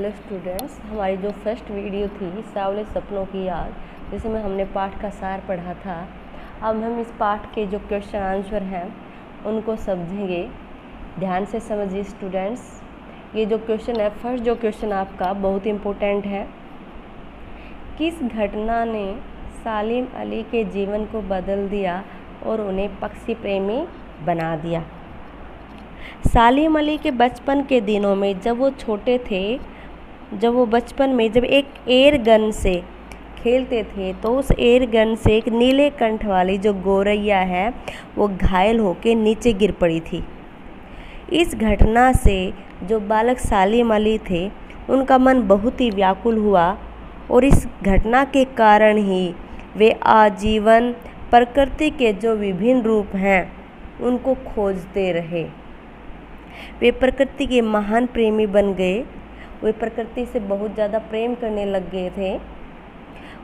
Hello students, हमारी जो first video थी सावले सपनों की याद, जिसमें हमने पाठ का सार पढ़ा था। अब हम इस पाठ के जो क्वेश्चन आंसर हैं उनको समझेंगे। ध्यान से समझिए स्टूडेंट्स। ये जो क्वेश्चन है, फर्स्ट जो क्वेश्चन आपका बहुत इम्पोर्टेंट है। किस घटना ने सालिम अली के जीवन को बदल दिया और उन्हें पक्षी प्रेमी बना दिया? सालिम अली के बचपन के दिनों में जब वो छोटे थे, जब एक एयर गन से खेलते थे तो उस एयर गन से एक नीले कंठ वाली जो गौरैया है वो घायल होकर नीचे गिर पड़ी थी। इस घटना से जो बालक सालिम अली थे उनका मन बहुत ही व्याकुल हुआ और इस घटना के कारण ही वे आजीवन प्रकृति के जो विभिन्न रूप हैं उनको खोजते रहे। वे प्रकृति के महान प्रेमी बन गए। वे प्रकृति से बहुत ज़्यादा प्रेम करने लग गए थे।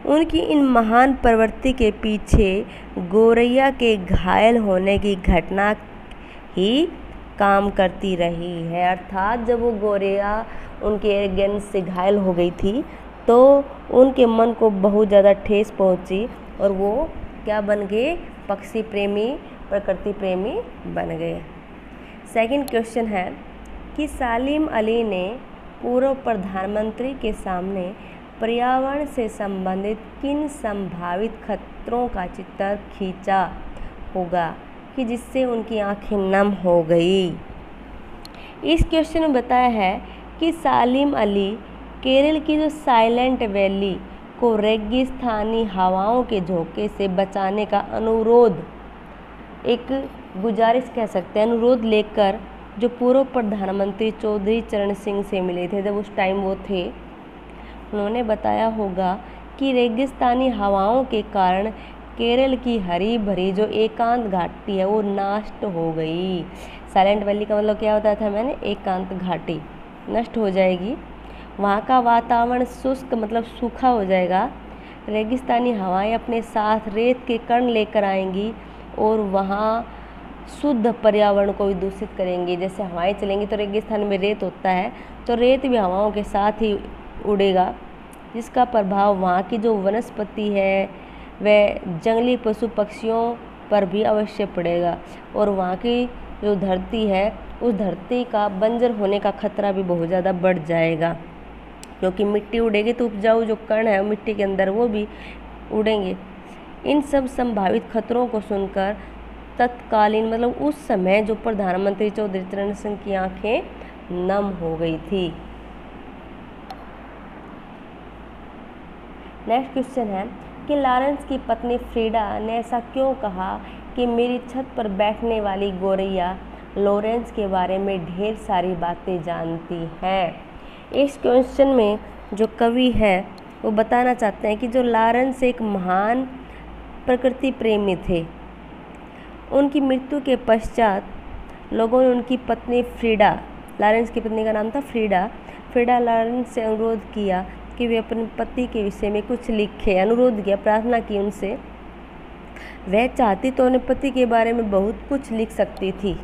उनकी इन महान प्रवृत्ति के पीछे गौरैया के घायल होने की घटना ही काम करती रही है। अर्थात जब वो गौरैया उनके एयरगन से घायल हो गई थी तो उनके मन को बहुत ज़्यादा ठेस पहुंची और वो क्या बन गए? पक्षी प्रेमी, प्रकृति प्रेमी बन गए। सेकंड क्वेश्चन है कि सालिम अली ने पूर्व प्रधानमंत्री के सामने पर्यावरण से संबंधित किन संभावित खतरों का चित्र खींचा होगा कि जिससे उनकी आंखें नम हो गई? इस क्वेश्चन में बताया है कि सालिम अली केरल की जो साइलेंट वैली को रेगिस्तानी हवाओं के झोंके से बचाने का अनुरोध, एक गुजारिश कह सकते हैं, अनुरोध लेकर जो पूर्व प्रधानमंत्री चौधरी चरण सिंह से मिले थे, जब उस टाइम वो थे, उन्होंने बताया होगा कि रेगिस्तानी हवाओं के कारण केरल की हरी भरी जो एकांत घाटी है वो नष्ट हो गई। साइलेंट वैली का मतलब क्या होता था? मैंने एकांत घाटी नष्ट हो जाएगी। वहाँ का वातावरण शुष्क मतलब सूखा हो जाएगा। रेगिस्तानी हवाएं अपने साथ रेत के कण लेकर आएंगी और वहाँ शुद्ध पर्यावरण को भी दूषित करेंगी। जैसे हवाएं चलेंगी तो रेगिस्तान में रेत होता है, तो रेत भी हवाओं के साथ ही उड़ेगा, जिसका प्रभाव वहाँ की जो वनस्पति है वह जंगली पशु पक्षियों पर भी अवश्य पड़ेगा और वहाँ की जो धरती है उस धरती का बंजर होने का खतरा भी बहुत ज़्यादा बढ़ जाएगा, क्योंकि मिट्टी उड़ेगी तो उपजाऊ जो कण है मिट्टी के अंदर वो भी उड़ेंगे। इन सब संभावित खतरों को सुनकर तत्कालीन मतलब उस समय जो प्रधानमंत्री चौधरी चरण सिंह की आंखें नम हो गई थी। नेक्स्ट क्वेश्चन है कि लॉरेंस की पत्नी फ्रीडा ने ऐसा क्यों कहा कि मेरी छत पर बैठने वाली गौरैया लॉरेंस के बारे में ढेर सारी बातें जानती हैं? इस क्वेश्चन में जो कवि है वो बताना चाहते हैं कि जो लॉरेंस एक महान प्रकृति प्रेमी थे, उनकी मृत्यु के पश्चात लोगों ने उनकी पत्नी फ्रीडा, लॉरेंस की पत्नी का नाम था फ्रीडा लॉरेंस से अनुरोध किया कि वे अपने पति के विषय में कुछ लिखे। अनुरोध किया, प्रार्थना की उनसे। वह चाहती तो अपने पति के बारे में बहुत कुछ लिख सकती थी,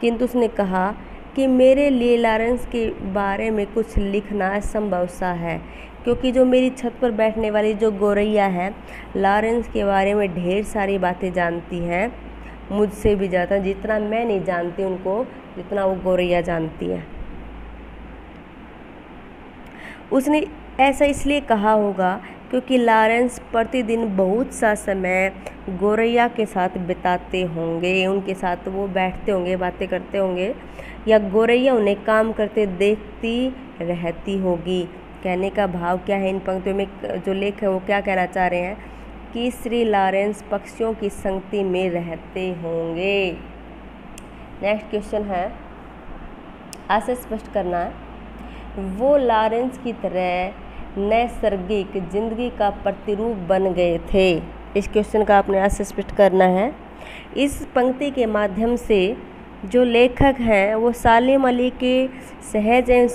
किंतु उसने कहा कि मेरे लिए लॉरेंस के बारे में कुछ लिखना असंभव सा है, क्योंकि जो मेरी छत पर बैठने वाली जो गौरैया है लॉरेंस के बारे में ढेर सारी बातें जानती हैं, मुझसे भी ज़्यादा। जितना मैं नहीं जानती उनको, जितना वो गौरैया जानती है। उसने ऐसा इसलिए कहा होगा क्योंकि लॉरेंस प्रतिदिन बहुत सा समय गौरैया के साथ बिताते होंगे, उनके साथ वो बैठते होंगे, बातें करते होंगे, या गौरैया उन्हें काम करते देखती रहती होगी। कहने का भाव क्या है इन पंक्तियों में? जो लेख है वो क्या कहना चाह रहे हैं कि श्री लॉरेंस पक्षियों की संगति में रहते होंगे। नेक्स्ट क्वेश्चन है, ऐसे स्पष्ट करना है, वो लॉरेंस की तरह नैसर्गिक जिंदगी का प्रतिरूप बन गए थे। इस क्वेश्चन का आपने ऐसे स्पष्ट करना है। इस पंक्ति के माध्यम से जो लेखक हैं वो सालिम अली के सहज एवं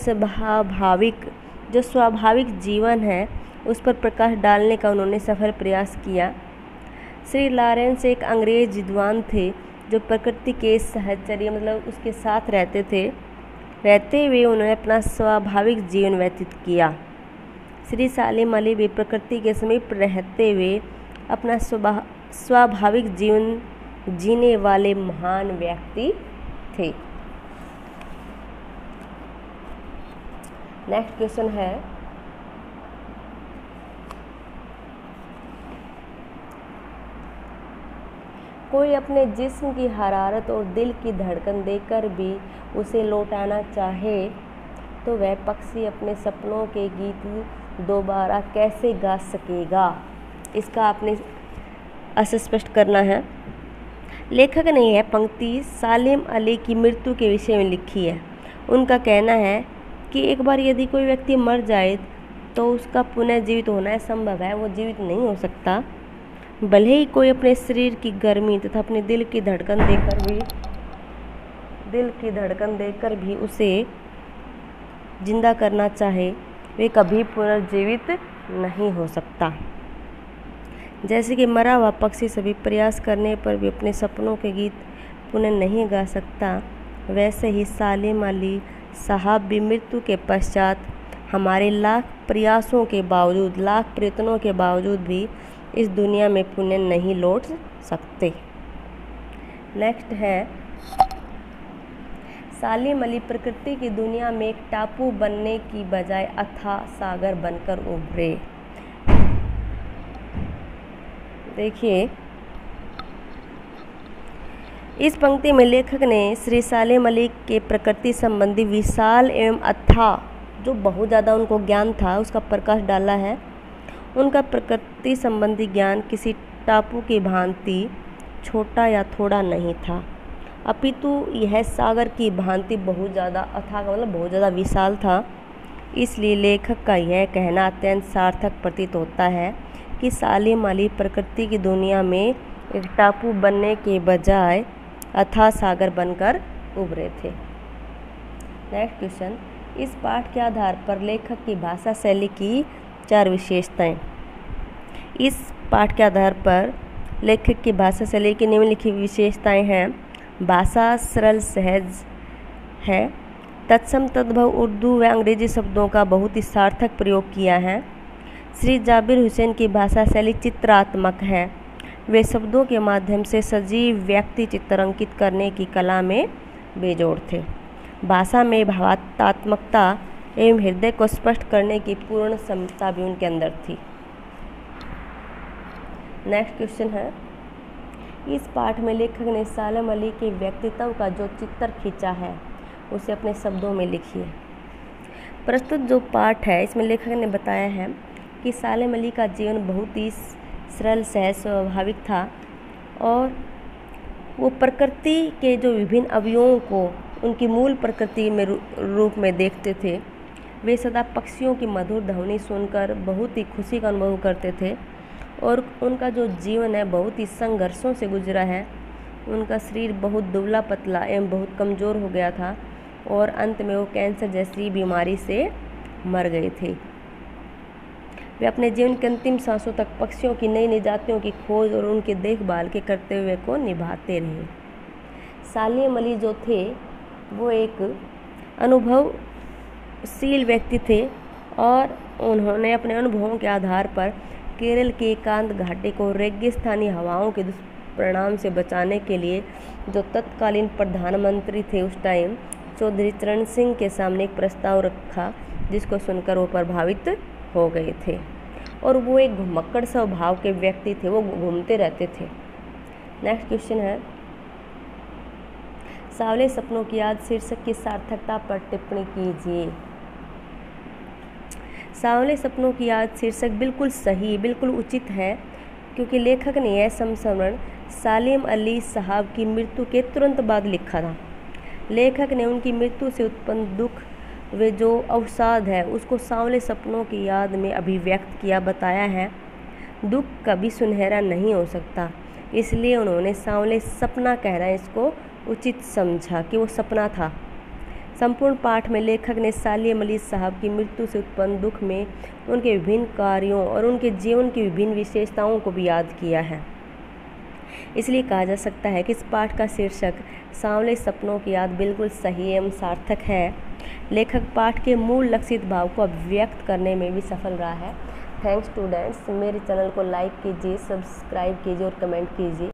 स्वाभाविक जीवन है उस पर प्रकाश डालने का उन्होंने सफल प्रयास किया। श्री लॉरेंस एक अंग्रेज विद्वान थे जो प्रकृति के सहचर्य मतलब उसके साथ रहते थे। रहते हुए उन्होंने अपना स्वाभाविक जीवन व्यतीत किया। श्री सालिम अली भी प्रकृति के समीप रहते हुए अपना स्वाभाविक जीवन जीने वाले महान व्यक्ति थे। नेक्स्ट क्वेश्चन है, कोई अपने जिस्म की हरारत और दिल की धड़कन देखकर भी उसे लौटाना चाहे तो वह पक्षी अपने सपनों के गीत दोबारा कैसे गा सकेगा? इसका आपने स्पष्ट करना है। लेखक ने यह पंक्ति सालिम अली की मृत्यु के विषय में लिखी है। उनका कहना है कि एक बार यदि कोई व्यक्ति मर जाए तो उसका पुनः जीवित होना असंभव है, वो जीवित नहीं हो सकता। भले ही कोई अपने शरीर की गर्मी तथा अपने दिल की धड़कन देकर भी उसे जिंदा करना चाहे, वे कभी पुनर्जीवित नहीं हो सकता। जैसे कि मरा हुआ पक्षी सभी प्रयास करने पर भी अपने सपनों के गीत पुनः नहीं गा सकता, वैसे ही सालिम अली साहब भी मृत्यु के पश्चात हमारे लाख प्रयासों के बावजूद, लाख प्रयत्नों के बावजूद भी इस दुनिया में पुनः नहीं लौट सकते। नेक्स्ट है, सालिम अली प्रकृति की दुनिया में एक टापू बनने की बजाय अथाह सागर बनकर उभरे। देखिए, इस पंक्ति में लेखक ने श्री सालिम अली के प्रकृति संबंधी विशाल एवं अथाह, जो बहुत ज़्यादा उनको ज्ञान था, उसका प्रकाश डाला है। उनका प्रकृति संबंधी ज्ञान किसी टापू की भांति छोटा या थोड़ा नहीं था, अपितु यह सागर की भांति बहुत ज़्यादा अथाह, मतलब बहुत ज़्यादा विशाल था। इसलिए लेखक का यह कहना अत्यंत सार्थक प्रतीत होता है कि सालिम अली प्रकृति की दुनिया में एक टापू बनने के बजाय अथाह सागर बनकर उभरे थे। नेक्स्ट क्वेश्चन, इस पाठ के आधार पर लेखक की भाषा शैली की 4 विशेषताएं। इस पाठ के आधार पर लेखक की भाषा शैली की निम्नलिखित विशेषताएं हैं। भाषा सरल सहज है, तत्सम तद्भव उर्दू व अंग्रेजी शब्दों का बहुत ही सार्थक प्रयोग किया है। श्री जाबिर हुसैन की भाषा शैली चित्रात्मक है, वे शब्दों के माध्यम से सजीव व्यक्ति चित्रांकित करने की कला में बेजोड़ थे। भाषा में भावात्मकता एवं हृदय को स्पष्ट करने की पूर्ण क्षमता भी उनके अंदर थी। नेक्स्ट क्वेश्चन है, इस पाठ में लेखक ने सालिम अली के व्यक्तित्व का जो चित्र खींचा है उसे अपने शब्दों में लिखिए। प्रस्तुत जो पाठ है इसमें लेखक ने बताया है कि सालिम अली का जीवन बहुत ही सरल सहज स्वाभाविक था और वो प्रकृति के जो विभिन्न अवयवों को उनकी मूल प्रकृति में रूप में देखते थे। वे सदा पक्षियों की मधुर ध्वनि सुनकर बहुत ही खुशी का अनुभव करते थे और उनका जो जीवन है बहुत ही संघर्षों से गुजरा है। उनका शरीर बहुत दुबला पतला एवं बहुत कमज़ोर हो गया था और अंत में वो कैंसर जैसी बीमारी से मर गए थे। वे अपने जीवन के अंतिम सांसों तक पक्षियों की नई नई जातियों की खोज और उनके देखभाल के कर्तव्य को निभाते रहे। सालिम अली जो थे वो एक अनुभवशील व्यक्ति थे और उन्होंने अपने अनुभवों के आधार पर केरल के एकांत घाटी को रेगिस्तानी हवाओं के दुष्परिणाम से बचाने के लिए जो तत्कालीन प्रधानमंत्री थे उस टाइम चौधरी चरण सिंह के सामने एक प्रस्ताव रखा, जिसको सुनकर वो प्रभावित हो गए थे। और वो एक घुमक्कड़ स्वभाव के व्यक्ति थे, वो घूमते रहते थे। नेक्स्ट क्वेश्चन है, सावले सपनों की याद शीर्षक की सार्थकता पर टिप्पणी कीजिए। सावले सपनों की याद शीर्षक बिल्कुल सही, बिल्कुल उचित है, क्योंकि लेखक ने यह संस्मरण सालिम अली साहब की मृत्यु के तुरंत बाद लिखा था। लेखक ने उनकी मृत्यु से उत्पन्न दुख वे जो अवसाद है उसको सांवले सपनों की याद में अभिव्यक्त किया, बताया है। दुख कभी सुनहरा नहीं हो सकता, इसलिए उन्होंने सांवले सपना कहना इसको उचित समझा कि वो सपना था। संपूर्ण पाठ में लेखक ने सालिम अली साहब की मृत्यु से उत्पन्न दुख में उनके विभिन्न कार्यों और उनके जीवन की विभिन्न विशेषताओं को भी याद किया है। इसलिए कहा जा सकता है कि इस पाठ का शीर्षक सांवले सपनों की याद बिल्कुल सही एवं सार्थक है। लेखक पाठ के मूल लक्षित भाव को अभिव्यक्त करने में भी सफल रहा है। Thanks students. मेरे चैनल को लाइक कीजिए, सब्सक्राइब कीजिए और कमेंट कीजिए।